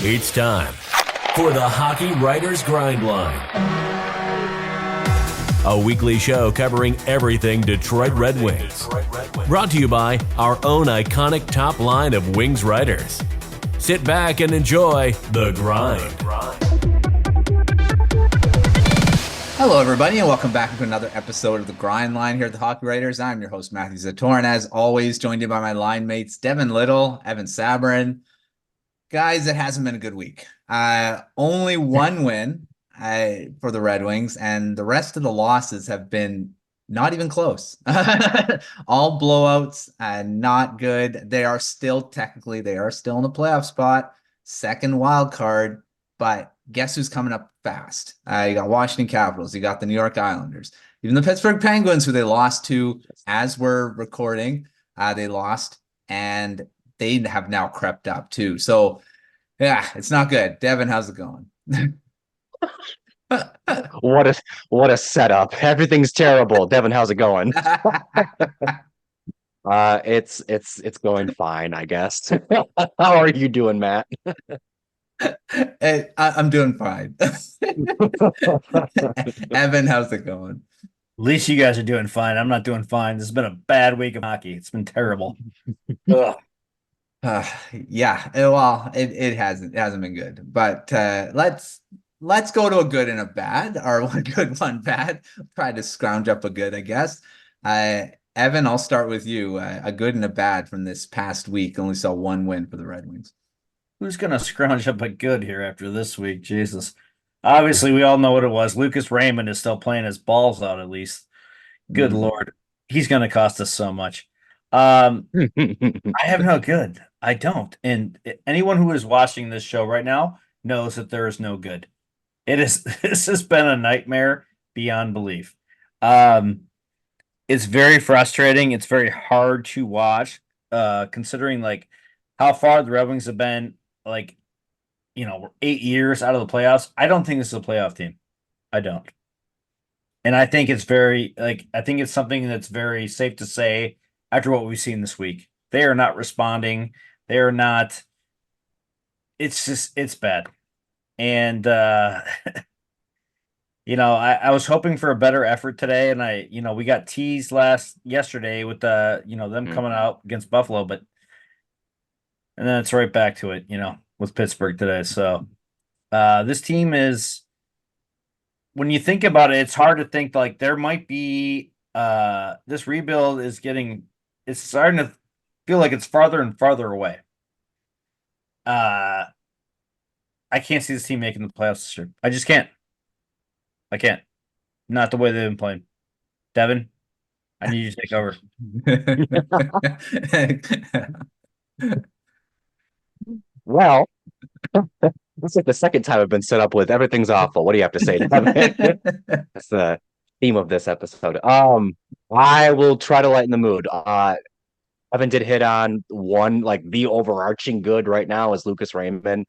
It's time for the Hockey Writers Grindline, a weekly show covering everything Detroit Red Wings. Brought to you by our own iconic top line of Wings writers. Sit back and enjoy The Grind. Hello, everybody, and welcome back to another episode of The Grind Line here at the Hockey Writers. I'm your host, Matthew Zator, and as always, joined in by my line mates, Devin Little, Evan Sabourin. Guys, it hasn't been a good week. Only one win for the Red Wings, and the rest of the losses have been not even close. All blowouts, not good. They are still in the playoff spot, second wild card, but guess who's coming up fast? You got Washington Capitals, you got the New York Islanders, even the Pittsburgh Penguins, who they lost to as we're recording. They lost, and they have now crept up too. So yeah, it's not good. Devin, how's it going? What a setup. Everything's terrible. Devin, how's it going? It's going fine, I guess. How are you doing, Matt? I'm doing fine. Evan, how's it going? At least you guys are doing fine. I'm not doing fine. This has been a bad week of hockey. It's been terrible. Ugh. Yeah, well, it hasn't been good, but let's go to a good and a bad, or one good, one bad. Try to scrounge up a good, I guess. Evan, I'll start with you. A good and a bad from this past week. Only saw one win for the Red Wings. Who's gonna scrounge up a good here after this week? Jesus. Obviously, we all know what it was. Lucas Reimer is still playing his balls out, at least. Good Lord. He's gonna cost us so much. I have no good. I don't. And anyone who is watching this show right now knows that there is no good. This has been a nightmare beyond belief. It's very frustrating. It's very hard to watch, considering like how far the Red Wings have been, like, we're 8 years out of the playoffs. I don't think this is a playoff team. I don't. And I think it's something that's very safe to say after what we've seen this week. They are not responding. They are not. It's bad. And, I was hoping for a better effort today. And we got teased yesterday with them coming out against Buffalo, and then it's right back to it, with Pittsburgh today. So, this team is, when you think about it, it's hard to think like there might be, this rebuild it's starting to feel like it's farther and farther away. I can't see this team making the playoffs this year. I just can't. I can't. Not the way they've been playing. Devin, I need you to take over. Well, it's like the second time I've been set up with everything's awful. What do you have to say, Devin? That's the theme of this episode. I will try to lighten the mood. Evan did hit on one, like the overarching good right now is Lucas Reimer.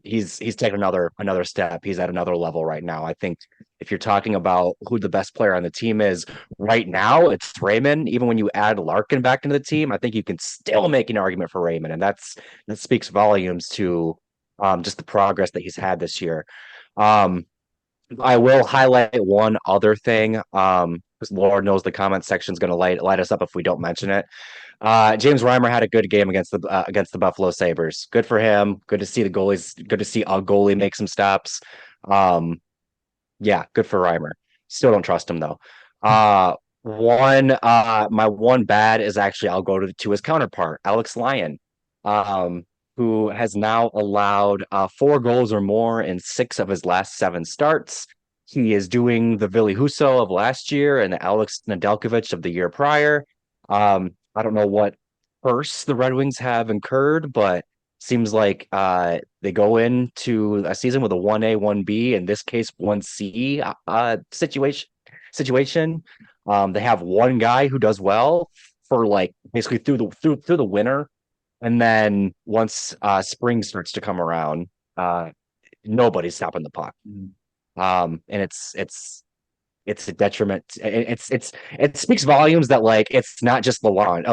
He's taken another step. He's at another level right now. I think if you're talking about who the best player on the team is right now, it's Reimer. Even when you add Larkin back into the team, I think you can still make an argument for Reimer, and that speaks volumes to just the progress that he's had this year. I will highlight one other thing, because Lord knows the comment section is going to light us up if we don't mention it. James Reimer had a good game against the Buffalo Sabres. Good for him. Good to see the goalies. Good to see a goalie make some stops. Yeah, good for Reimer. Still don't trust him though. My one bad is actually I'll go to his counterpart, Alex Lyon, who has now allowed 4 goals or more in 6 of his last 7 starts. He is doing the Ville Husso of last year and the Alex Nedeljkovic of the year prior. I don't know what curse the Red Wings have incurred, but seems like they go into a season with a 1A, 1B, in this case 1C situation. They have one guy who does well for like basically through the winter, and then once spring starts to come around, nobody's stopping the puck. And it's it's a detriment. It speaks volumes that like it's not just Lyon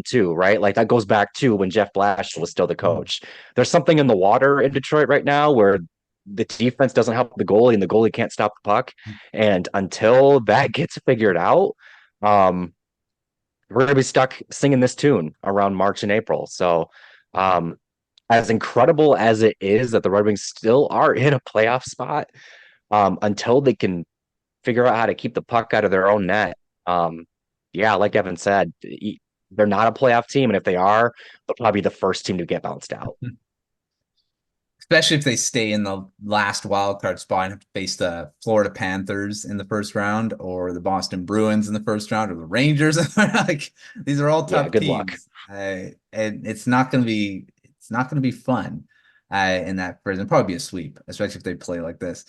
too, right? Like that goes back to when Jeff Blash was still the coach. There's something in the water in Detroit right now where the defense doesn't help the goalie and the goalie can't stop the puck. And until that gets figured out, we're gonna be stuck singing this tune around March and April. So as incredible as it is that the Red Wings still are in a playoff spot, until they can figure out how to keep the puck out of their own net. Yeah, like Devin said, they're not a playoff team, and if they are, they'll probably be the first team to get bounced out. Especially if they stay in the last wild card spot and have to face the Florida Panthers in the first round, or the Boston Bruins in the first round, or the Rangers. Like these are all tough good teams, and it's not going to be fun. In that first, it'll probably be a sweep, especially if they play like this.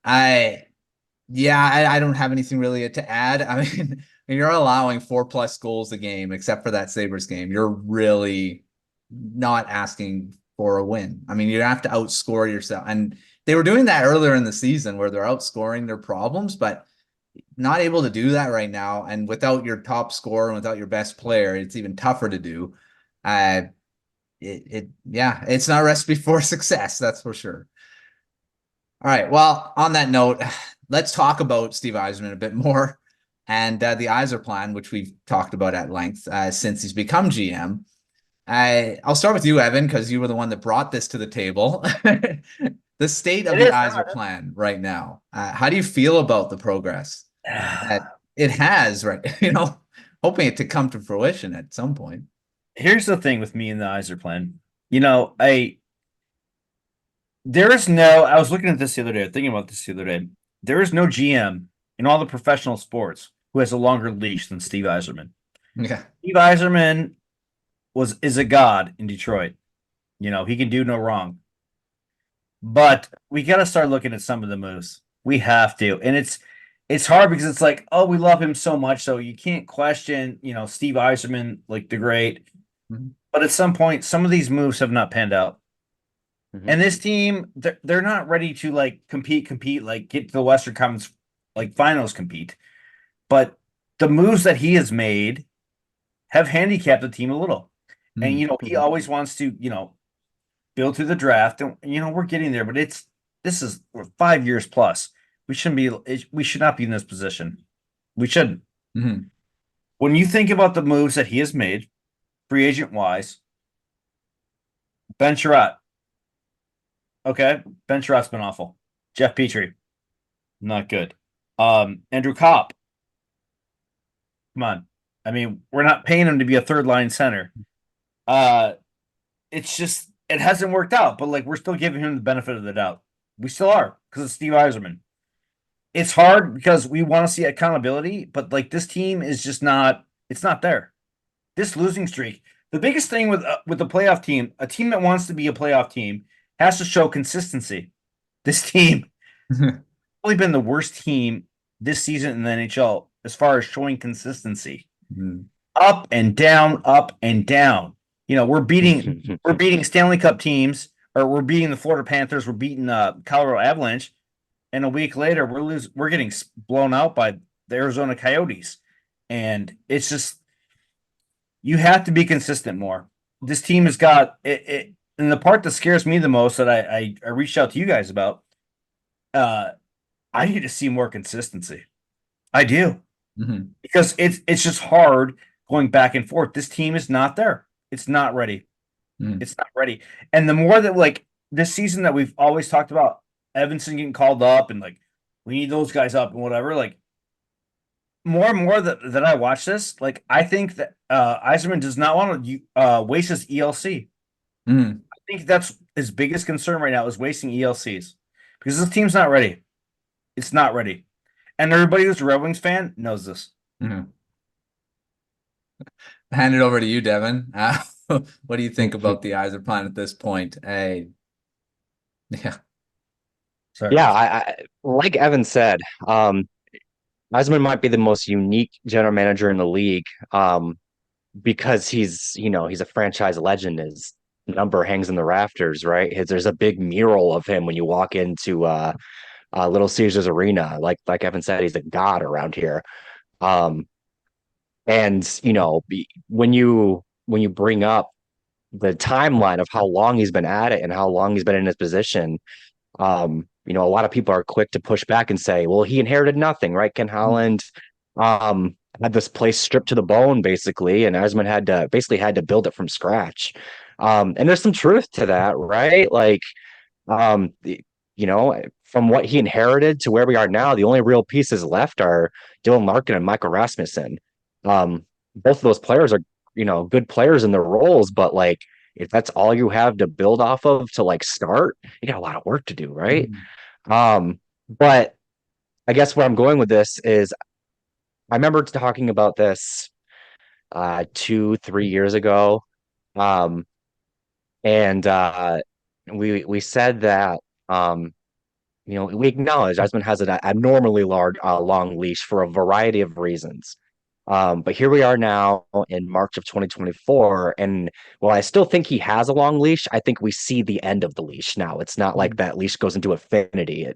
I don't have anything really to add. I mean, you're allowing 4+ goals a game, except for that Sabres game. You're really not asking for a win. I mean, you have to outscore yourself. And they were doing that earlier in the season where they're outscoring their problems, but not able to do that right now. And without your top scorer and without your best player, it's even tougher to do. It's not a recipe for success, that's for sure. All right. Well, on that note, let's talk about Steve Yzerman a bit more and the Yzerplan, which we've talked about at length since he's become GM. I'll start with you, Evan, because you were the one that brought this to the table. The state of the Yzerplan right now. How do you feel about the progress that it has, right? Hoping it to come to fruition at some point. Here's the thing with me and the Yzerplan. I was looking at this the other day, thinking about this the other day. There is no GM in all the professional sports who has a longer leash than Steve Yzerman. Yeah. Steve Yzerman is a god in Detroit. He can do no wrong. But we got to start looking at some of the moves. We have to. And it's hard because it's like, oh, we love him so much, so you can't question, Steve Yzerman, like the great. Mm-hmm. But at some point, some of these moves have not panned out. Mm-hmm. And this team, they're not ready to like compete, like get to the Western Conference like finals compete. But the moves that he has made have handicapped the team a little. Mm-hmm. And he always wants to, build through the draft. And we're getting there, but this is 5 years plus. We should not be in this position. We shouldn't. Mm-hmm. When you think about the moves that he has made, free agent wise, Ben Sherratt. Okay, Ben Sherratt's been awful. Jeff Petrie, not good. Andrew Kopp. Come on. I mean, we're not paying him to be a third line center. It's just it hasn't worked out, but like we're still giving him the benefit of the doubt. We still are because it's Steve Yzerman. It's hard because we want to see accountability, but like this team is just not. It's not there. This losing streak. The biggest thing with the playoff team, a team that wants to be a playoff team, has to show consistency. This team has only been the worst team this season in the NHL as far as showing consistency. Mm-hmm. Up and down, up and down. We're beating Stanley Cup teams, or we're beating the Florida Panthers, we're beating Colorado Avalanche, and a week later we're getting blown out by the Arizona Coyotes. And it's just you have to be consistent more. This team has got it. And the part that scares me the most that I reached out to you guys about, I need to see more consistency. I do. Mm-hmm. Because it's just hard going back and forth. This team is not there. It's not ready. Mm. It's not ready. And the more that like this season that we've always talked about Evansson getting called up and like we need those guys up and whatever, like more and more that I watch this, like I think that Yzerman does not want to waste his ELC. Mm. I think that's his biggest concern right now is wasting ELCs because this team's not ready. It's not ready. And everybody who's a Red Wings fan knows this. Mm-hmm. Hand it over to you, Devin. What do you think about the Yzerplan at this point? Yeah. Sorry. Yeah, I like Evan said, Yzerman might be the most unique general manager in the league because he's a franchise legend. His number hangs in the rafters, right? There's a big mural of him when you walk into Little Caesars Arena. Like Evan said, he's a god around here. Um, and when you bring up the timeline of how long he's been at it and how long he's been in his position, a lot of people are quick to push back and say, well, he inherited nothing, right? Ken Holland had this place stripped to the bone, basically, and Yzerman had to build it from scratch. And there's some truth to that, right? Like, um, from what he inherited to where we are now, the only real pieces left are Dylan Larkin and Michael Rasmussen. Both of those players are, good players in their roles, but like, if that's all you have to build off of to like start, you got a lot of work to do, right? But I guess where I'm going with this is I remember talking about this 2-3 years ago. And we said that we acknowledge Yzerman has an abnormally long leash for a variety of reasons. But here we are now in March of 2024, and while I still think he has a long leash, I think we see the end of the leash now. It's not like that leash goes into infinity.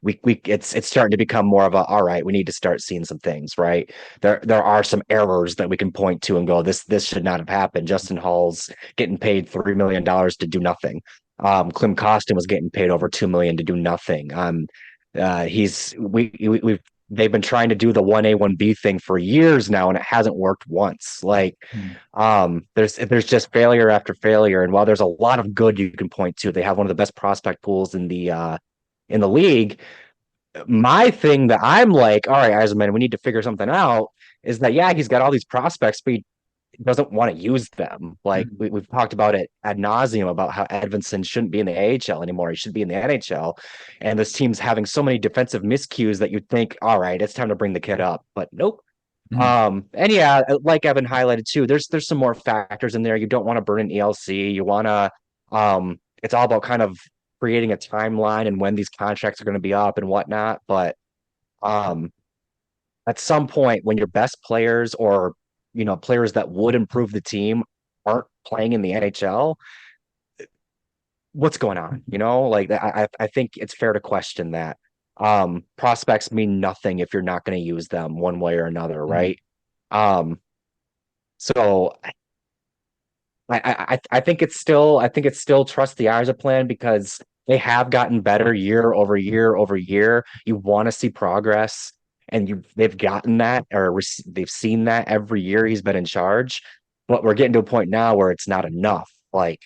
It's starting to become more of a, all right, we need to start seeing some things, right? There are some errors that we can point to and go, this should not have happened. Justin Holl's getting paid $3 million to do nothing. Klim Kostin was getting paid over $2 million to do nothing. They've been trying to do the 1A, 1B thing for years now, and it hasn't worked once. Like, there's just failure after failure. And while there's a lot of good you can point to, they have one of the best prospect pools in the league. My thing that I'm like, all right, Yzerman, we need to figure something out is that, yeah, he's got all these prospects, but he doesn't want to use them. Like we've talked about it ad nauseum about how Edvinsson shouldn't be in the AHL anymore. He should be in the NHL. And this team's having so many defensive miscues that you'd think, all right, it's time to bring the kid up. But nope. And yeah, like Evan highlighted too, there's some more factors in there. You don't want to burn an ELC. You want to, it's all about kind of creating a timeline and when these contracts are going to be up and whatnot. But at some point when your best players or players that would improve the team aren't playing in the NHL, what's going on? Like I think it's fair to question that. Prospects mean nothing if you're not going to use them one way or another, right? So I think it's still trust the Yzerplan because they have gotten better year over year over year. You want to see progress. And they've gotten that, or they've seen that every year he's been in charge. But we're getting to a point now where it's not enough. Like,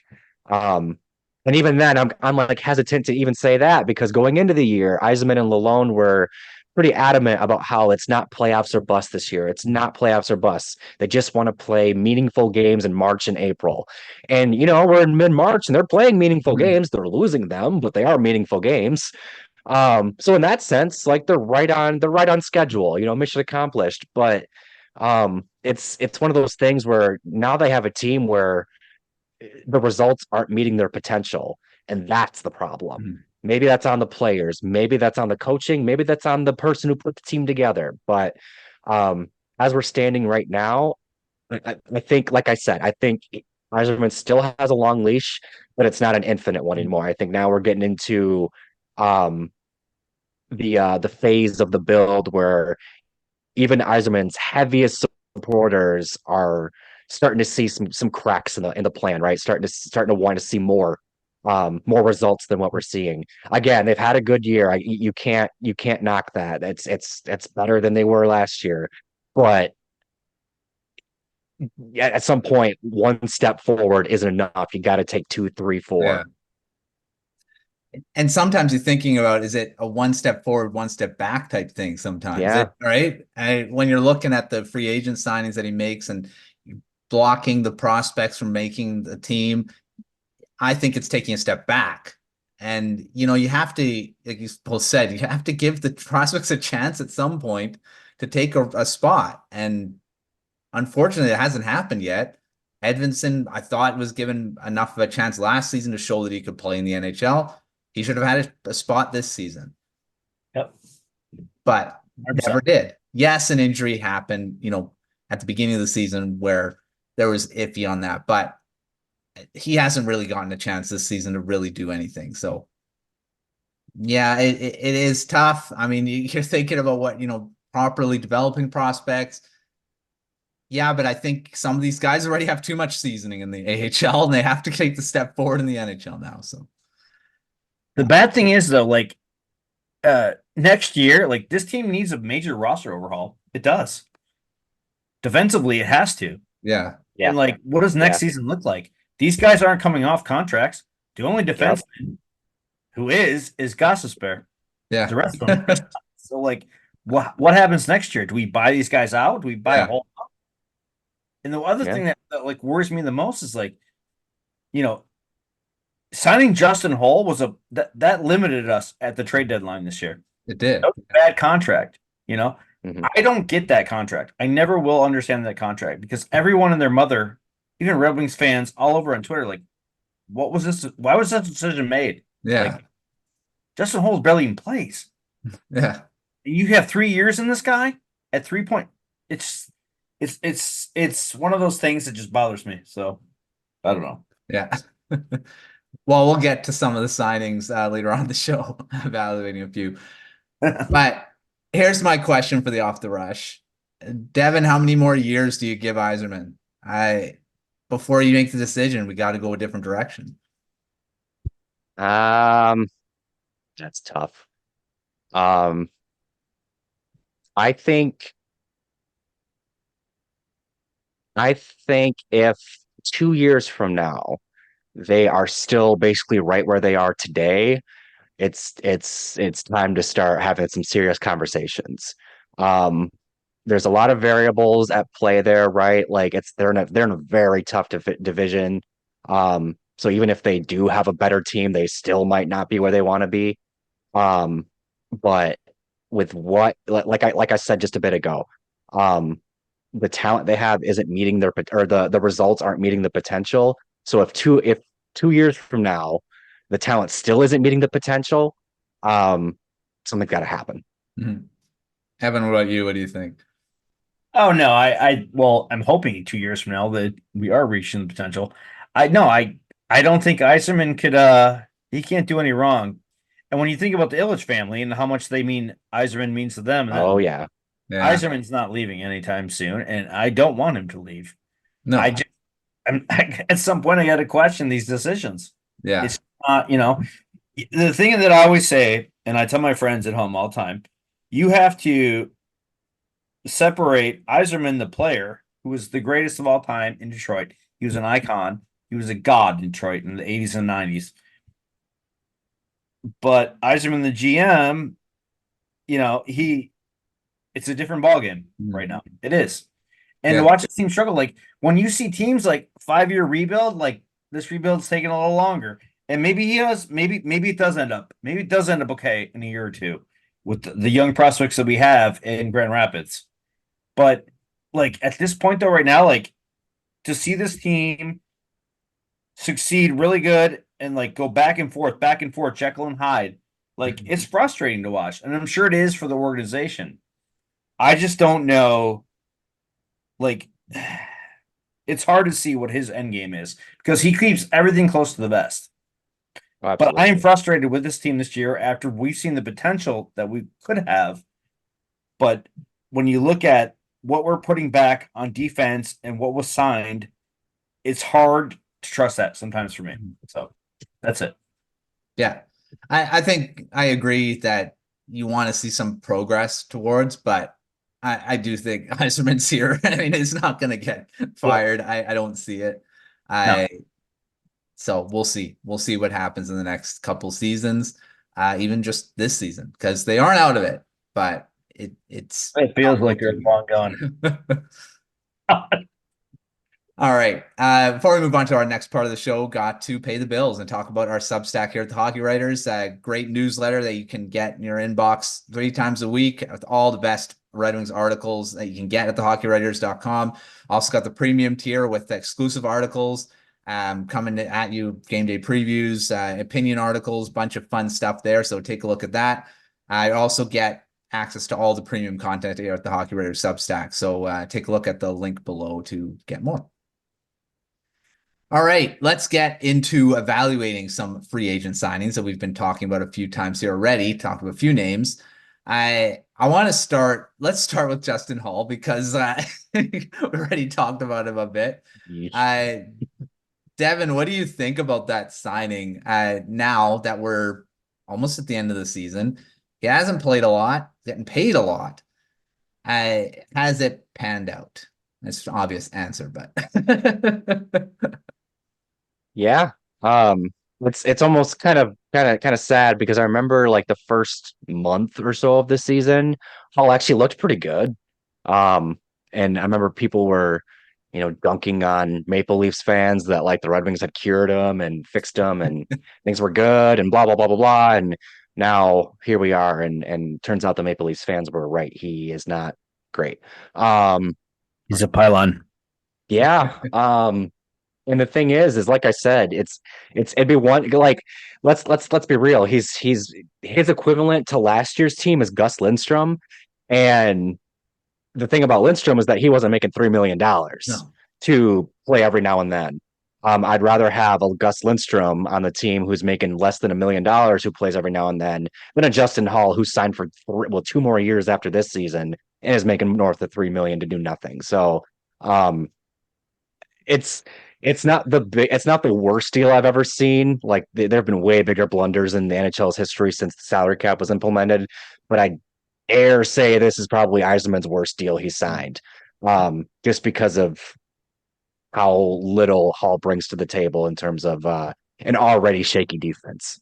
and even then, I'm like hesitant to even say that because going into the year, Yzerman and Lyon were pretty adamant about how it's not playoffs or bust this year. It's not playoffs or bust. They just want to play meaningful games in March and April. And we're in mid-March and they're playing meaningful games. They're losing them, but they are meaningful games. So in that sense, like they're right on schedule, mission accomplished. But it's one of those things where now they have a team where the results aren't meeting their potential, and that's the problem. Maybe that's on the players, maybe that's on the coaching, maybe that's on the person who put the team together. But as we're standing right now, I think, like I said, I think Yzerman still has a long leash, but it's not an infinite one anymore. I think now we're getting into the phase of the build where even Yzerman's heaviest supporters are starting to see some cracks in the plan, right? Starting to want to see more results than what we're seeing. Again, they've had a good year. You can't knock that. It's better than they were last year, but at some point, one step forward isn't enough. You got to take 2, 3, 4. Yeah. And sometimes you're thinking about, is it a one step forward, one step back type thing sometimes? Yeah. Right? When you're looking at the free agent signings that he makes and blocking the prospects from making the team, I think it's taking a step back. And, you have to, like you both said, you have to give the prospects a chance at some point to take a spot. And unfortunately, it hasn't happened yet. Edvinsson, I thought, was given enough of a chance last season to show that he could play in the NHL. He should have had a spot this season. Yep. But 100%. never did. Yes, an injury happened, at the beginning of the season where there was iffy on that, but he hasn't really gotten a chance this season to really do anything. So Yeah, it is tough. I mean, you're thinking about what, properly developing prospects. Yeah, but I think some of these guys already have too much seasoning in the AHL and they have to take the step forward in the NHL now. So The bad thing is though, like next year, like this team needs a major roster overhaul. It does. Defensively, it has to. yeah. Yeah. And like, what does next season look like? These guys aren't coming off contracts. The only defenseman who is Gostisbehere. Yeah. The rest of them. So like, what happens next year? Do we buy these guys out? Do we buy a whole? And the other thing that like worries me the most is like, signing Justin Holl was that limited us at the trade deadline this year. It did. That was a bad contract. Mm-hmm. I don't get that contract. I never will understand that contract because everyone and their mother, even Red Wings fans all over on Twitter, like, what was this? Why was that decision made? Yeah. Like, Justin Holl barely even plays. Yeah. You have 3 years in this guy at 3 point. It's one of those things that just bothers me. So I don't know. Yeah. Well, we'll get to some of the signings later on in the show, evaluating a few. But here's my question for the off the rush. Devin, how many more years do you give Yzerman? Before you make the decision, we got to go a different direction. That's tough. I think if 2 years from now they are still basically right where they are today, it's time to start having some serious conversations. There's a lot of variables at play there, right? Like they're in a very tough division. So even if they do have a better team, they still might not be where they want to be. But with like I said just a bit ago, the talent they have isn't meeting the results aren't meeting the potential. So if 2 years from now the talent still isn't meeting the potential, something's got to happen. Mm-hmm. Evan, what about you? What do you think? Oh no, well, I'm hoping 2 years from now that we are reaching the potential. I don't think Yzerman could he can't do any wrong. And when you think about the Illich family and how much Yzerman means to them, Oh yeah. Yzerman's not leaving anytime soon, and I don't want him to leave. No. At some point I got to question these decisions. Yeah. It's not, the thing that I always say, and I tell my friends at home all the time, you have to separate Yzerman, the player, who was the greatest of all time in Detroit. He was an icon. He was a god in Detroit in the 80s and 90s. But Yzerman, the GM, it's a different ballgame right now. It is. And to watch the team struggle, like when you see teams like 5-year rebuild, like this rebuild's taking a little longer. And maybe it does end up okay in a year or two with the young prospects that we have in Grand Rapids. But like at this point though, right now, like to see this team succeed really good and like go back and forth, Jekyll and Hyde, like it's frustrating to watch. And I'm sure it is for the organization. I just don't know. Like, it's hard to see what his end game is because he keeps everything close to the vest. Absolutely. But I am frustrated with this team this year after we've seen the potential that we could have. But when you look at what we're putting back on defense and what was signed, it's hard to trust that sometimes for me. So that's it. Yeah. I think I agree that you want to see some progress towards, but I do think Yzerman's here. I mean, he's not going to get fired. I don't see it. So we'll see. We'll see what happens in the next couple seasons, even just this season, because they aren't out of it. But it feels like they're long gone. All right. Before we move on to our next part of the show, got to pay the bills and talk about our Substack here at the Hockey Writers. A great newsletter that you can get in your inbox 3 times a week with all the best Red Wings articles that you can get at thehockeywriters.com. Also got the premium tier with exclusive articles coming at you, game day previews, opinion articles, bunch of fun stuff there. So take a look at that. I also get access to all the premium content here at the Hockey Writers Substack. So take a look at the link below to get more. All right, let's get into evaluating some free agent signings that we've been talking about a few times here already. Talk about a few names. I want to start. Let's start with Justin Holl because we already talked about him a bit. Devin, what do you think about that signing? Now that we're almost at the end of the season, he hasn't played a lot, getting paid a lot. Has it panned out? It's an obvious answer, but Yeah. It's almost kind of sad because I remember like the first month or so of the season, Hall actually looked pretty good. Um, and I remember people were, dunking on Maple Leafs fans that like the Red Wings had cured him and fixed him and things were good and blah blah blah blah blah. And now here we are, and turns out the Maple Leafs fans were right. He is not great. Um, He's a pylon. yeah. And the thing is like I said, it'd be one like let's be real. He's his equivalent to last year's team is Gus Lindstrom, and the thing about Lindstrom is that he wasn't making $3 million no. to play every now and then. I'd rather have a Gus Lindstrom on the team who's making less than $1 million who plays every now and then than a Justin Hall who signed for 2 more years after this season and is making north of 3 million to do nothing. So um, it's it's not the worst deal I've ever seen. Like there have been way bigger blunders in the NHL's history since the salary cap was implemented, but I dare say this is probably Yzerman's worst deal he signed, just because of how little Hall brings to the table in terms of an already shaky defense.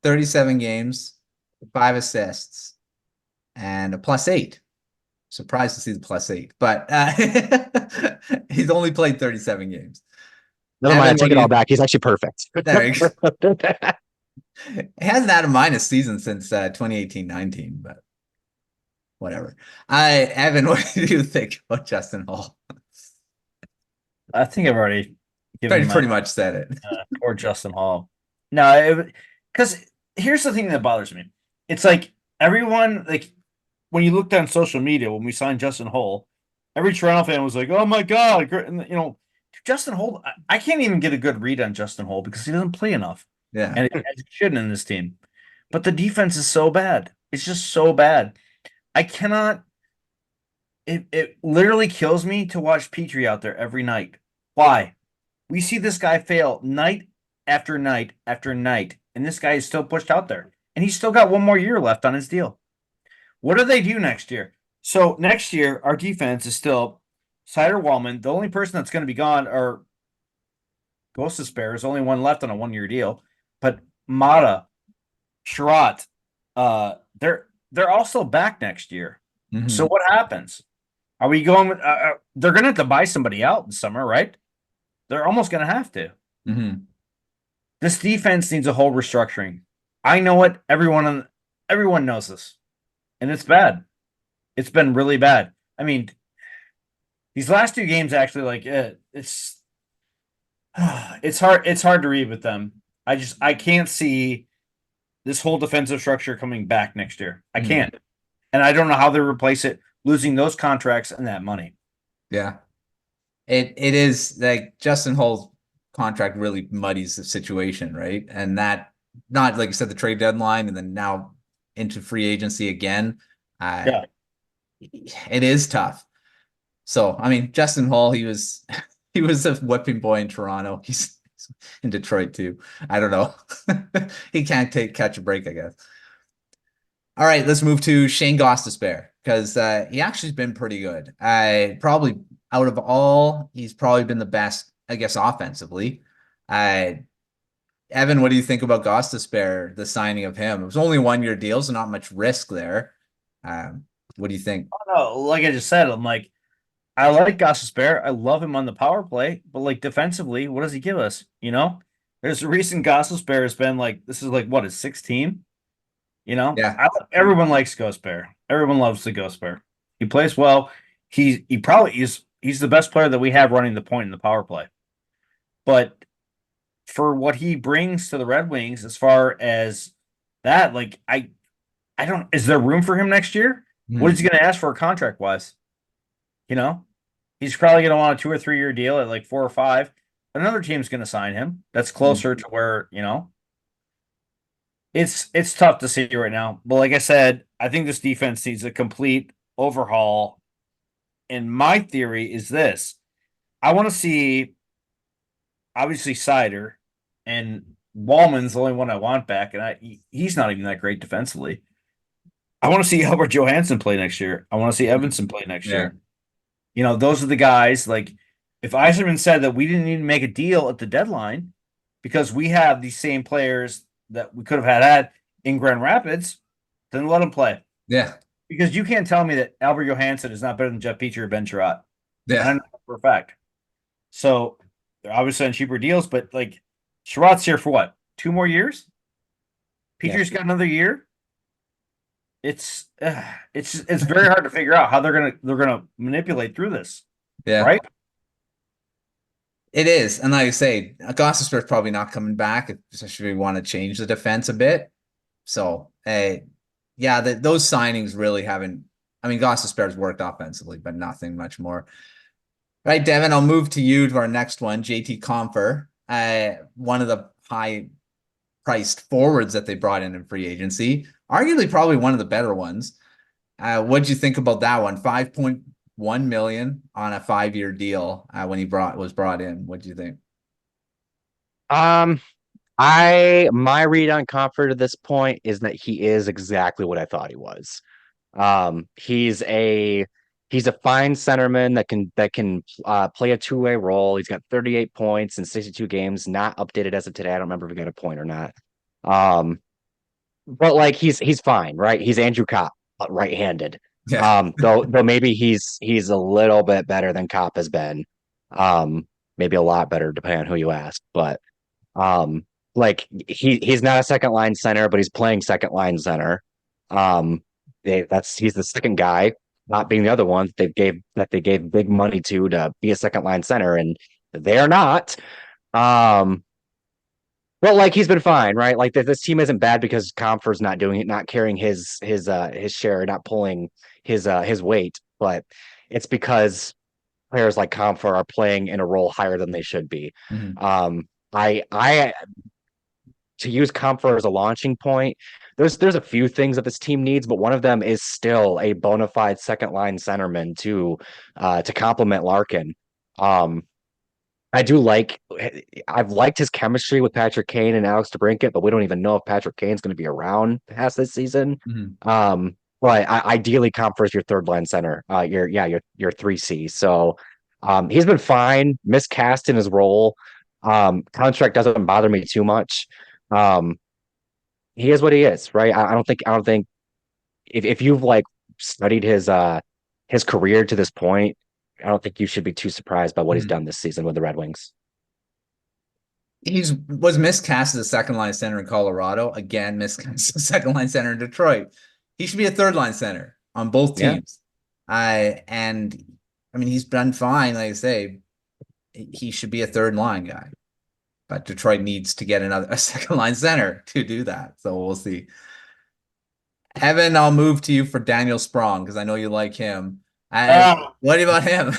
37 games, 5 assists, and a +8. Surprised to see the +8, but he's only played 37 games. Never mind, I take it all back. He's actually perfect. There he hasn't had a minus season since 2018-19, but whatever. Evan, what do you think about Justin Hall? I think I've already pretty much said it. Or Justin Hall. No, because here's the thing that bothers me. It's like everyone, like when you looked on social media when we signed Justin Hall, every Toronto fan was like, "Oh my god!" And, Justin Hall. I can't even get a good read on Justin Hall because he doesn't play enough. Yeah, and it shouldn't in this team. But the defense is so bad. It's just so bad. I cannot. It literally kills me to watch Petrie out there every night. Why? We see this guy fail night after night after night, and this guy is still pushed out there, and he's still got one more year left on his deal. What do they do next year? So next year, our defense is still Sider Wallman. The only person that's going to be gone are Gostisbehere is only one left on a 1-year deal, but Mata, Sherratt, they're also back next year. Mm-hmm. So what happens? Are we going? They're going to have to buy somebody out in summer, right? They're almost going to have to. Mm-hmm. This defense needs a whole restructuring. I know it. Everyone knows this, and it's bad. It's been really bad. I mean, these last 2 games actually, like it's hard. It's hard to read with them. I can't see this whole defensive structure coming back next year. I can't, and I don't know how they replace it. Losing those contracts and that money. Yeah, it is like Justin Hall's contract really muddies the situation, right? And that, not like you said, the trade deadline, and then now into free agency again. Yeah, it is tough. So I mean, Justin Holl, he was a whipping boy in Toronto. He's in Detroit too. I don't know. He can't catch a break, I guess. All right, let's move to Shane Gostisbehere because he actually's been pretty good. Probably out of all, he's probably been the best, I guess, offensively. Evan, what do you think about Gostisbehere, the signing of him? It was only 1-year deal, so not much risk there. What do you think? Oh, like I just said, I'm like, I like Gostisbehere. I love him on the power play, but like defensively, what does he give us? There's a reason Gostisbehere has been like, this is like what, his 6th team? Yeah. Everyone likes Gostisbehere. Everyone loves the Gostisbehere. He plays well. He probably is. He's the best player that we have running the point in the power play. But for what he brings to the Red Wings, as far as that, like I don't. Is there room for him next year? What is he going to ask for contract wise? He's probably going to want a 2 or 3 year deal at like 4 or 5. another team's going to sign him. That's closer to where, it's tough to see right now. But like I said, I think this defense needs a complete overhaul. And my theory is this. I want to see, obviously, Sider, and Wallman's the only one I want back, and he's not even that great defensively. I want to see Albert Johansson play next year. I want to see Evanson play next year. Those are the guys. Like, if Yzerman said that we didn't need to make a deal at the deadline because we have these same players that we could have had in Grand Rapids, then let them play. Yeah. Because you can't tell me that Albert Johansson is not better than Jeff Petrie or Ben Sherratt. Yeah. I know for a fact. So they're obviously on cheaper deals, but like Sherratt's here for what? 2 more years? Petrie's got another year. It's very hard to figure out how they're gonna manipulate through this. Yeah. Right? It is. And like you say, Gostisbehere's probably not coming back, especially if we want to change the defense a bit. So, those signings really haven't. I mean, Gostisbehere's worked offensively, but nothing much more. Right, Devin, I'll move to you to our next one, JT Compher, one of the high-priced forwards that they brought in free agency, arguably probably one of the better ones. What'd you think about that one? 5.1 million on a 5-year deal when he was brought in. What'd you think? My read on Compher to this point is that he is exactly what I thought he was. He's a fine centerman that can play a two-way role. He's got 38 points in 62 games, not updated as of today. I don't remember if he got a point or not. But like he's fine, right? He's Andrew Kopp, right-handed. Yeah. Though maybe he's a little bit better than Kopp has been. Maybe a lot better depending on who you ask. But like he's not a second line center, but he's playing second line center. He's the second guy, not being the other ones they gave big money to be a second line center, and they're not. But like he's been fine, right? Like this team isn't bad because Compher's not doing it, not carrying his share, not pulling his weight, but it's because players like Compher are playing in a role higher than they should be. Mm-hmm. I to use Compher as a launching point, there's a few things that this team needs, but one of them is still a bona fide second line centerman to complement Larkin. I've liked his chemistry with Patrick Kane and Alex DeBrincat, but we don't even know if Patrick Kane's going to be around past this season. Mm-hmm. But ideally, Compher is your third line center, your 3C. So he's been fine, miscast in his role. Contract doesn't bother me too much. He is what he is, right? I don't think if you've like studied his career to this point, I don't think you should be too surprised by what he's done this season with the Red Wings. Was miscast as a second line center in Colorado. Again, miscast as a second line center in Detroit. He should be a third line center on both teams. And I mean, he's done fine. Like I say, he should be a third line guy, but Detroit needs to get a second line center to do that. So we'll see. Evan, I'll move to you for Daniel Sprong because I know you like him. What about him?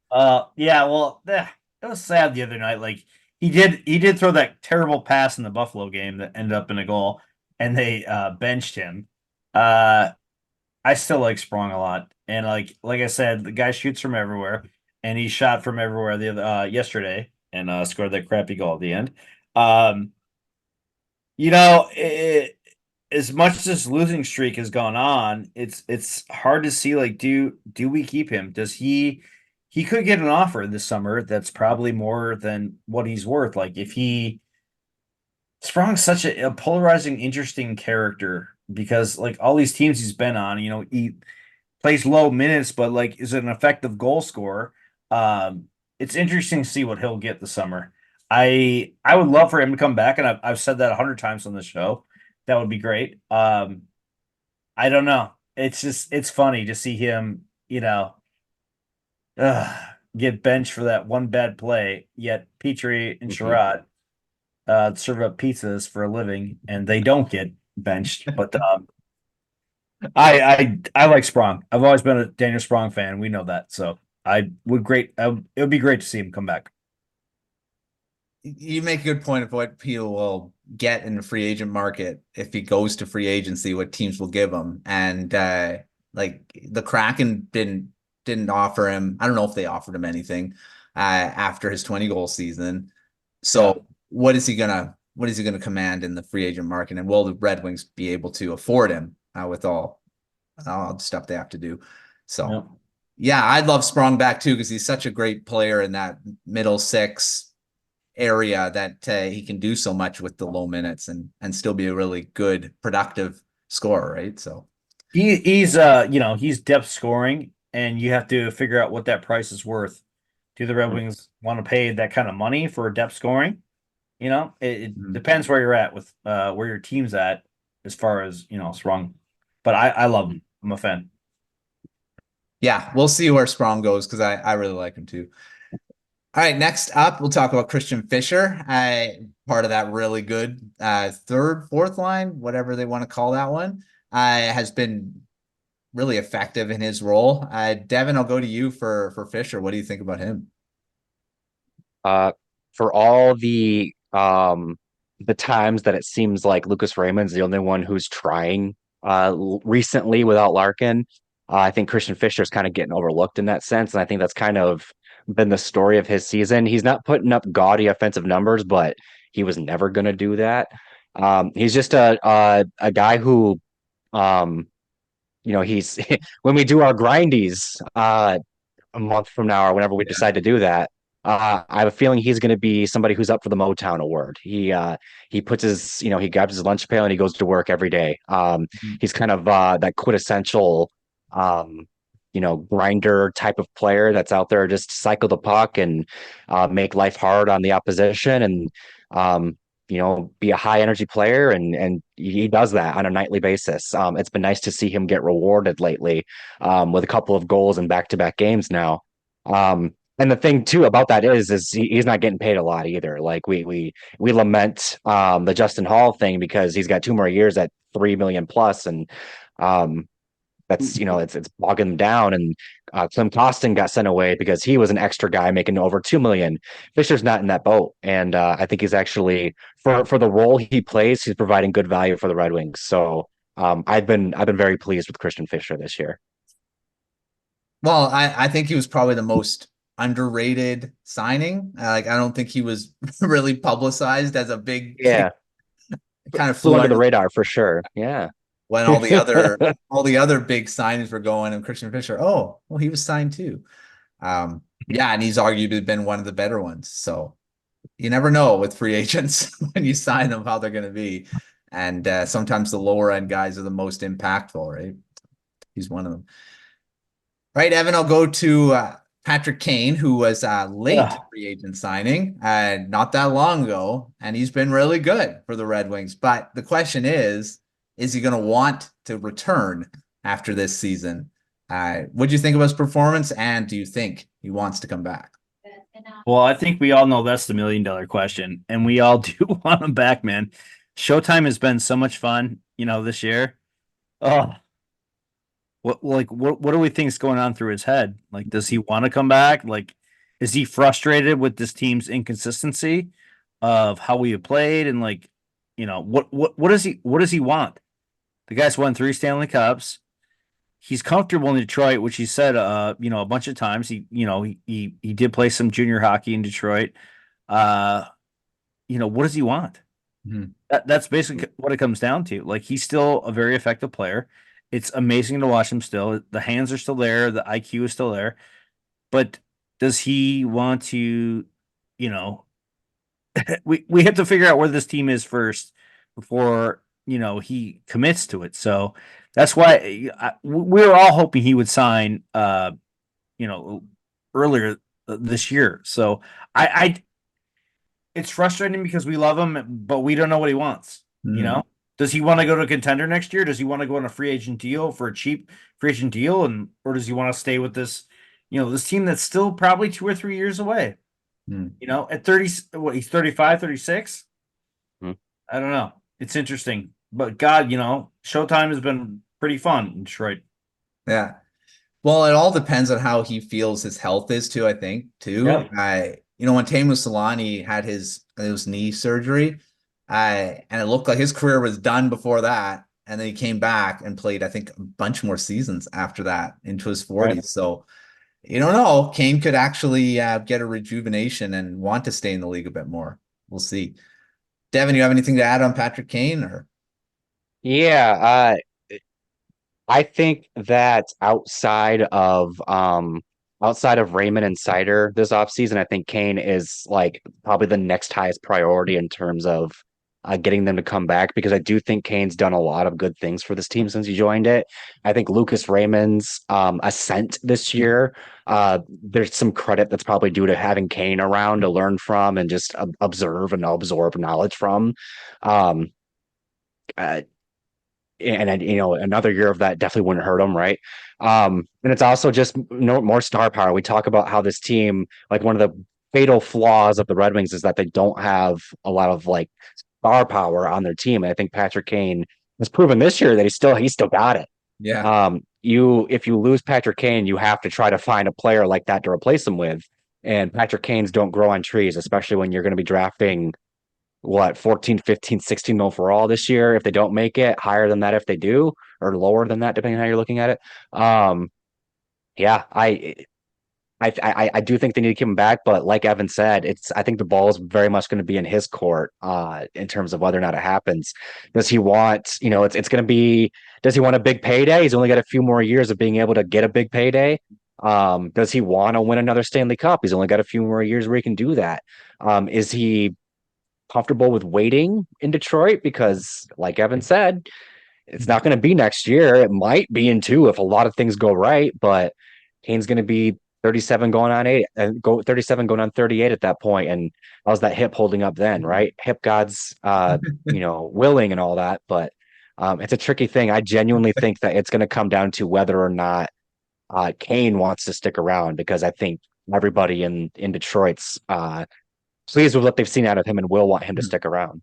Well, it was sad the other night. Like he did throw that terrible pass in the Buffalo game that ended up in a goal, and they benched him. I still like Sprong a lot, and like I said, the guy shoots from everywhere, and he shot from everywhere the other yesterday and scored that crappy goal at the end. As much as this losing streak has gone on, it's hard to see, like, do we keep him? Does he could get an offer this summer that's probably more than what he's worth. Like Sprong's such a polarizing, interesting character because like all these teams he's been on, he plays low minutes, but like is an effective goal scorer. It's interesting to see what he'll get this summer. I would love for him to come back, and I've said that 100 times on the show. That would be great. I don't know. It's funny to see him, get benched for that one bad play. Yet Petrie and Sherratt serve up pizzas for a living, and they don't get benched. But I like Sprong. I've always been a Daniel Sprong fan. We know that. So it would be great to see him come back. You make a good point of what people will get in the free agent market if he goes to free agency, what teams will give him. And like the Kraken didn't offer him. I don't know if they offered him anything after his 20-goal season. So what is he gonna command in the free agent market? And will the Red Wings be able to afford him with all the stuff they have to do? So yeah, I'd love Sprong back too, because he's such a great player in that middle six area that he can do so much with the low minutes and still be a really good productive scorer, right? So he's he's depth scoring, and you have to figure out what that price is worth. Do the Red Wings want to pay that kind of money for depth scoring? It depends where you're at with where your team's at as far as Sprong. But I love him. I'm a fan. Yeah, we'll see where Sprong goes because I really like him too. All right, next up, we'll talk about Christian Fischer. Part of that really good third, fourth line, whatever they want to call that one, has been really effective in his role. Devin, I'll go to you for Fischer. What do you think about him? For all the times that it seems like Lucas Raymond's the only one who's trying recently without Larkin, I think Christian Fischer's kind of getting overlooked in that sense, and I think that's kind of been the story of his season. He's not putting up gaudy offensive numbers, but he was never going to do that. He's just a guy who, he's when we do our grindies a month from now or whenever we decide to do that. I have a feeling he's going to be somebody who's up for the Motown Award. He puts his, he grabs his lunch pail and he goes to work every day. He's kind of that quintessential grinder type of player that's out there just to cycle the puck and make life hard on the opposition and be a high energy player, and he does that on a nightly basis. It's been nice to see him get rewarded lately with a couple of goals in back-to-back games now. And the thing too about that is he's not getting paid a lot either. Like we lament the Justin Holl thing because he's got 2 more years at 3 million plus, and that's it's bogging them down. And Klim Kostin got sent away because he was an extra guy making over 2 million. Fischer's not in that boat, and I think he's actually for the role he plays, he's providing good value for the Red Wings. So I've been very pleased with Christian Fischer this year. Well, I think he was probably the most underrated signing. Like I don't think he was really publicized as a big kind of flew under the radar for sure. Yeah. When all the other big signings were going, and Christian Fischer, oh, well, he was signed too. Yeah, and he's arguably been one of the better ones. So you never know with free agents when you sign them how they're going to be, and sometimes the lower end guys are the most impactful, right? He's one of them. Right, Evan, I'll go to Patrick Kane, who was late free agent signing not that long ago, and he's been really good for the Red Wings. But the question is he going to want to return after this season? What do you think of his performance, and do you think he wants to come back? Well, I think we all know that's the $1 million question, and we all do want him back, man. Showtime has been so much fun, this year. Oh, what do we think is going on through his head? Like, does he want to come back? Like, is he frustrated with this team's inconsistency of how we have played? And what does he want? The guy's won 3 Stanley Cups. He's comfortable in Detroit, which he said, a bunch of times. He did play some junior hockey in Detroit. What does he want? Mm-hmm. That's basically what it comes down to. Like, he's still a very effective player. It's amazing to watch him still. The hands are still there. The IQ is still there. But does he want to, we have to figure out where this team is first before, he commits to it. So that's why we were all hoping he would sign, earlier this year. So it's frustrating because we love him, but we don't know what he wants, Does he want to go to a contender next year? Does he want to go on a free agent deal for a cheap free agent deal? Or does he want to stay with this, this team that's still probably 2 or 3 years away? At 30, he's 35, 36. I don't know. It's interesting, but God, Showtime has been pretty fun in Detroit. Yeah. Well, it all depends on how he feels his health is too, I think, too. Yeah. When Teemu Solani had his knee surgery, and it looked like his career was done before that. And then he came back and played, I think, a bunch more seasons after that into his Right. 40s. So you don't know. Kane could actually get a rejuvenation and want to stay in the league a bit more. We'll see. Devin, you have anything to add on Patrick Kane or? Yeah, I think that outside of Raymond and Cider this offseason, I think Kane is like probably the next highest priority in terms of getting them to come back because I do think Kane's done a lot of good things for this team since he joined it. I think Lucas Raymond's ascent this year, there's some credit that's probably due to having Kane around to learn from and just observe and absorb knowledge from. Um, uh, and another year of that definitely wouldn't hurt them, right? And it's also just more star power. We talk about how this team, like one of the fatal flaws of the Red Wings is that they don't have a lot of like star power on their team. And I think Patrick Kane has proven this year that he's still got it. Yeah. If you lose Patrick Kane, you have to try to find a player like that to replace him with. And Patrick Kanes don't grow on trees, especially when you're going to be drafting what 14, 15, 16 overall this year. If they don't make it, higher than that if they do, or lower than that, depending on how you're looking at it. Um, yeah, I do think they need to keep him back, but like Evan said, I think the ball is very much going to be in his court in terms of whether or not it happens. Does he want, it's going to be, does he want a big payday? He's only got a few more years of being able to get a big payday. Does he want to win another Stanley Cup? He's only got a few more years where he can do that. Is he comfortable with waiting in Detroit? Because, like Evan said, it's not going to be next year. It might be in two if a lot of things go right, but Kane's going to be 37 going on 8 and go 37 going on 38 at that point. And how's that hip holding up then, right? Hip gods, willing and all that. But it's a tricky thing. I genuinely think that it's going to come down to whether or not Kane wants to stick around because I think everybody in Detroit's pleased with what they've seen out of him and will want him to stick around.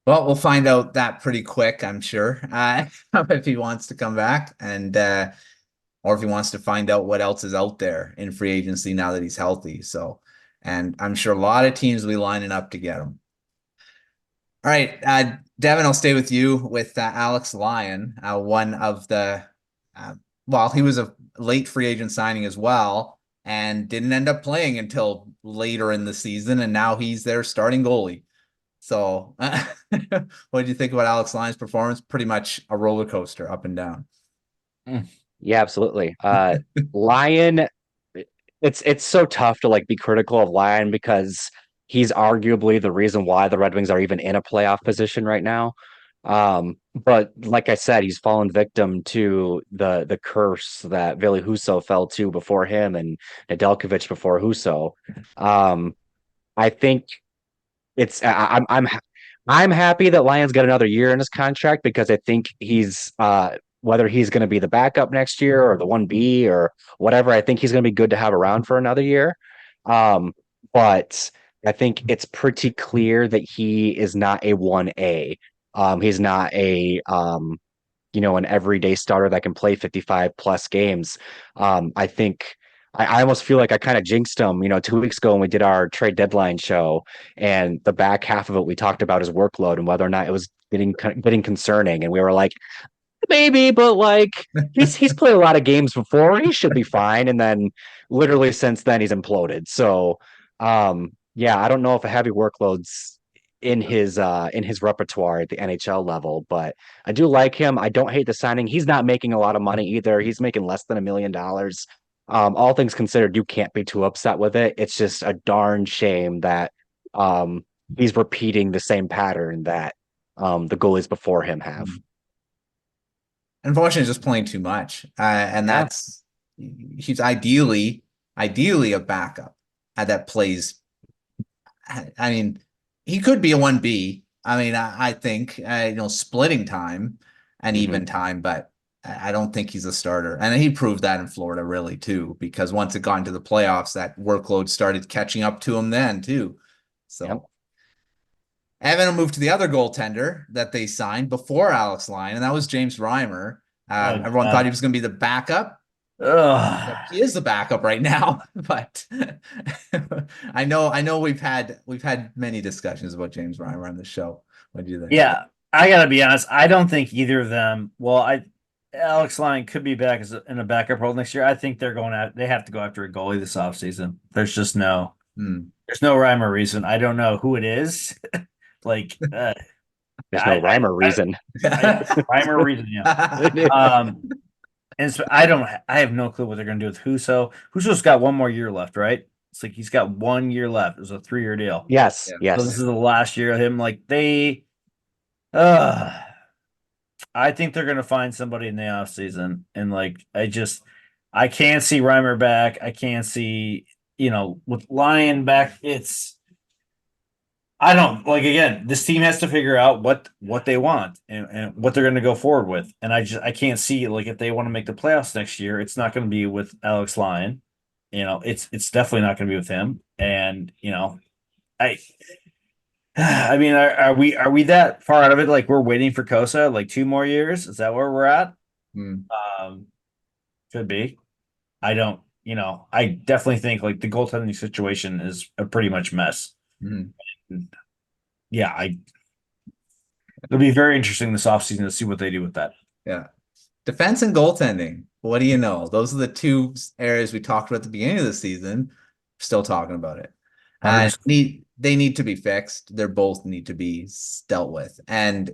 Well, we'll find out that pretty quick, I'm sure, if he wants to come back and or if he wants to find out what else is out there in free agency now that he's healthy. So, and I'm sure a lot of teams will be lining up to get him. All right, Devin, I'll stay with you with Alex Lyon, one of the, he was a late free agent signing as well and didn't end up playing until later in the season, and now he's their starting goalie. So what did you think about Alex Lyon's performance? Pretty much a roller coaster up and down. Yeah, absolutely. Lyon, it's so tough to like be critical of Lyon because he's arguably the reason why the Red Wings are even in a playoff position right now. But like I said, he's fallen victim to the curse that Ville Husso fell to before him and Nedeljkovic before Husso. I think I'm happy that Lyon's got another year in his contract because I think he's whether he's going to be the backup next year or the 1B or whatever, I think he's going to be good to have around for another year. But I think it's pretty clear that he is not a 1A. He's not an everyday starter that can play 55 plus games. I think I almost feel like I kind of jinxed him, 2 weeks ago when we did our trade deadline show, and the back half of it we talked about his workload and whether or not it was getting concerning, and we were like, maybe, but like he's played a lot of games before, he should be fine. And then literally since then he's imploded. So yeah, I don't know if a heavy workload's in his repertoire at the NHL level, but I do like him. I don't hate the signing. He's not making a lot of money either. He's making less than $1 million. All things considered, you can't be too upset with it. It's just a darn shame that he's repeating the same pattern that the goalies before him have. Unfortunately, just playing too much, and he's ideally a backup that plays. I mean, he could be a 1B. I mean, I think splitting time and even time, but I don't think he's a starter. And he proved that in Florida really too, because once it got into the playoffs, that workload started catching up to him then too. So Yep. Evan will move to the other goaltender that they signed before Alex Lyon, and that was James Reimer. Everyone thought he was going to be the backup, Ugh. He is the backup right now, but I know we've had many discussions about James Reimer on the show. What do you think? Yeah, I gotta be honest. I don't think either of them. Well, Alex Lyon could be back in a backup role next year. I think they're going out. They have to go after a goalie this offseason. Hmm. There's no rhyme or reason. I don't know who it is. like, There's no rhyme or reason. yeah, rhyme or reason. Yeah. And so I have no clue what they're going to do with Huso. Huso's got one more year left, right? It's like he's got 1 year left. It was a 3-year deal. Yes, Yeah. So this yes. is the last year of him. Uh, I think they're going to find somebody in the offseason. And I can't see Reimer back. I can't see, with Lyon back, I don't again, this team has to figure out what they want and what they're going to go forward with. And I can't see if they want to make the playoffs next year, it's not going to be with Alex Lyon. It's definitely not going to be with him. And I I mean, are we that far out of it? Like we're waiting for Kosa 2 more years? Is that where we're at? Hmm. Um, could be. I don't. I definitely think the goaltending situation is a pretty much mess. Hmm. Yeah, it'll be very interesting this offseason to see what they do with that. Yeah. Defense and goaltending. What do you know? Those are the two areas we talked about at the beginning of the season. Still talking about it. 100%. They need to be fixed. They both need to be dealt with. And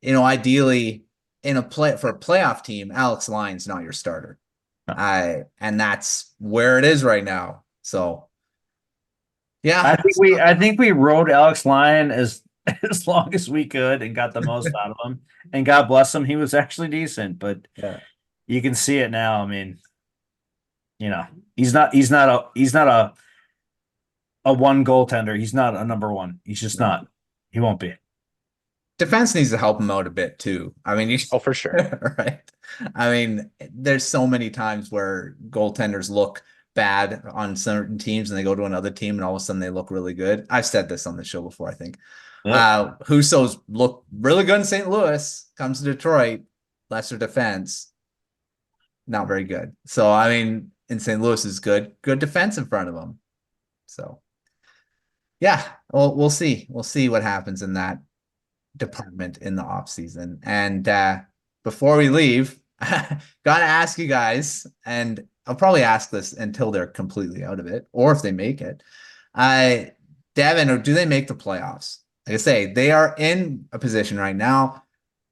ideally for a playoff team, Alex Lyon's not your starter. No. And that's where it is right now. So yeah. I think we rode Alex Lyon as long as we could and got the most out of him. And God bless him, he was actually decent, but Yeah. you can see it now. I mean, he's not a one goaltender. He's not a number one. He's just not. He won't be. Defense needs to help him out a bit too. I mean, Oh, for sure. right. I mean, there's so many times where goaltenders look bad on certain teams and they go to another team and all of a sudden they look really good. I've said this on the show before, I think. Yep. Huso's look really good in St. Louis, comes to Detroit, lesser defense, not very good. So, I mean, in St. Louis is good defense in front of him. So, yeah, we'll see. We'll see what happens in that department in the off season. And before we leave, gotta ask you guys, and I'll probably ask this until they're completely out of it, or if they make it. Devin, or do they make the playoffs? Like I say, they are in a position right now,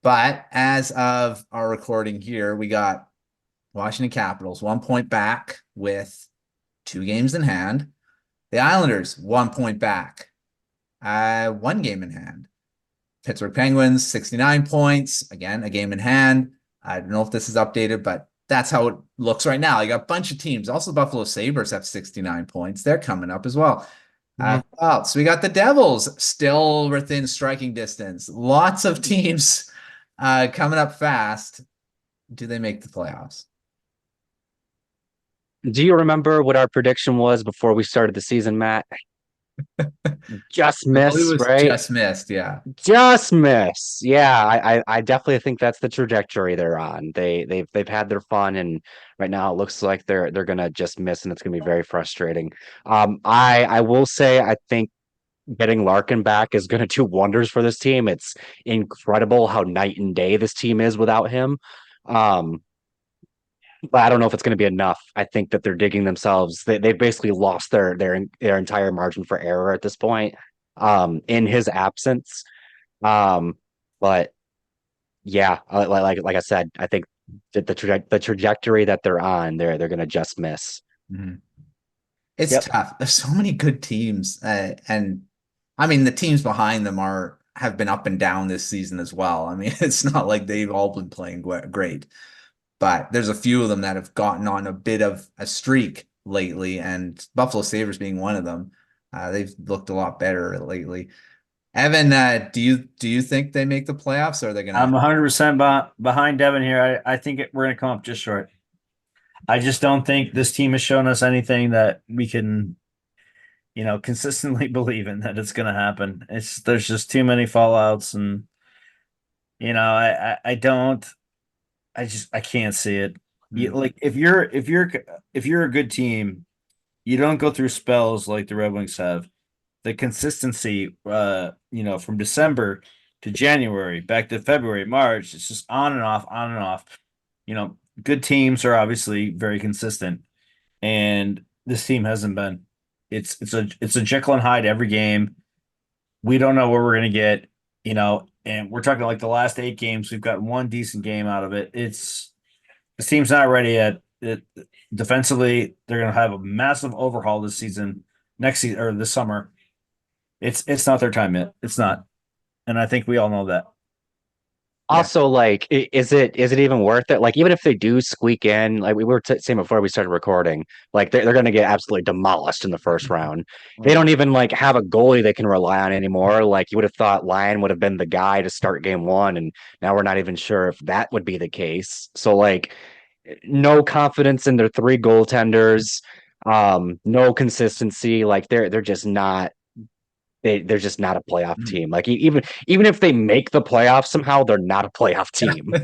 but as of our recording here, we got Washington Capitals 1 point back with 2 games in hand. The Islanders 1 point back, 1 game in hand. Pittsburgh Penguins 69 points, again a game in hand. I don't know if this is updated, but that's how it looks right now. You got a bunch of teams. Also, Buffalo Sabres have 69 points. They're coming up as well. So we got the Devils still within striking distance. Lots of teams coming up fast. Do they make the playoffs? Do you remember what our prediction was before we started the season, Matt? Just miss, right? Just missed, yeah. Just miss. Yeah, I definitely think that's the trajectory they're on. They've had their fun, and right now it looks like they're gonna just miss, and it's gonna be very frustrating. I will say I think getting Larkin back is gonna do wonders for this team. It's incredible how night and day this team is without him. But I don't know if it's going to be enough. I think that they're digging themselves. They've basically lost their entire margin for error at this point, in his absence. But yeah, like I said, I think that the trajectory that they're on, they're going to just miss. Mm-hmm. It's Yep. tough. There's so many good teams, and I mean the teams behind them have been up and down this season as well. I mean, it's not like they've all been playing great. But there's a few of them that have gotten on a bit of a streak lately, and Buffalo Sabres being one of them. They've looked a lot better lately. Evan, do you think they make the playoffs, or are they going to? I'm 100% behind Devin here. I think we're going to come up just short. I just don't think this team has shown us anything that we can, consistently believe in that it's going to happen. There's just too many fallouts, and I don't. I can't see it. Like if you're a good team, you don't go through spells like the Red Wings have. The consistency, from December to January, back to February, March, it's just on and off, on and off. Good teams are obviously very consistent, and this team hasn't been. It's a Jekyll and Hyde every game. We don't know where we're gonna get, and we're talking like the last 8 games. We've got one decent game out of it. This team's not ready yet. Defensively, they're gonna have a massive overhaul this season, next season or this summer. It's not their time yet. It's not, and I think we all know that. Also, like, is it even worth it? Like, even if they do squeak in, like we were saying before we started recording, like they're going to get absolutely demolished in the first round. They don't even like have a goalie they can rely on anymore. Like you would have thought Lyon would have been the guy to start game one, and now we're not even sure if that would be the case. So like, no confidence in their 3 goaltenders, no consistency. Like they're just not. They're just not a playoff team. Like even if they make the playoffs somehow, they're not a playoff team.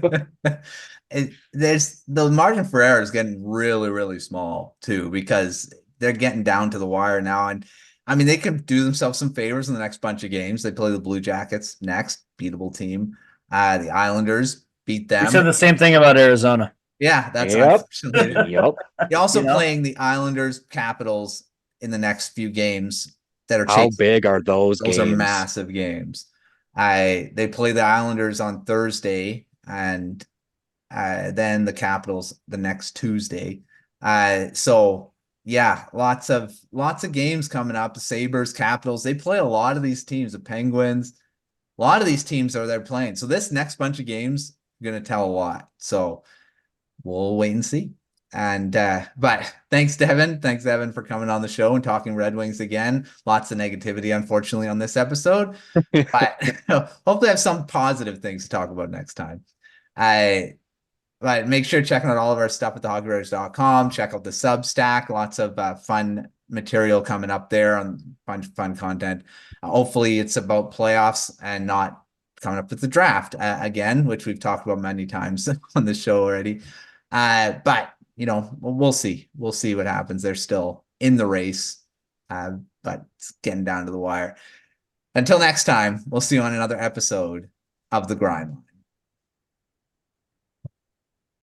There's the margin for error is getting really, really small too, because they're getting down to the wire now. And I mean, they could do themselves some favors in the next bunch of games. They play the Blue Jackets next, beatable team. The Islanders beat them. We said the same thing about Arizona. Yeah, that's Yep. unfortunately. Yep. You're also playing the Islanders, Capitals in the next few games. That are How big are those games? games? Are massive games. They play the Islanders on Thursday, and then the Capitals the next Tuesday. So yeah, lots of games coming up. The Sabres, Capitals, they play a lot of these teams. The Penguins, a lot of these teams they're playing. So this next bunch of games are going to tell a lot. So we'll wait and see. And but thanks Devin for coming on the show and talking Red Wings again. Lots of negativity unfortunately on this episode, but hopefully I have some positive things to talk about next time. But make sure to check out all of our stuff at thehockeywriters.com. Check out the Substack, lots of fun material coming up there on fun content. Hopefully it's about playoffs and not coming up with the draft again, which we've talked about many times on the show already. But we'll see. We'll see what happens. They're still in the race, but it's getting down to the wire. Until next time, we'll see you on another episode of The Grind.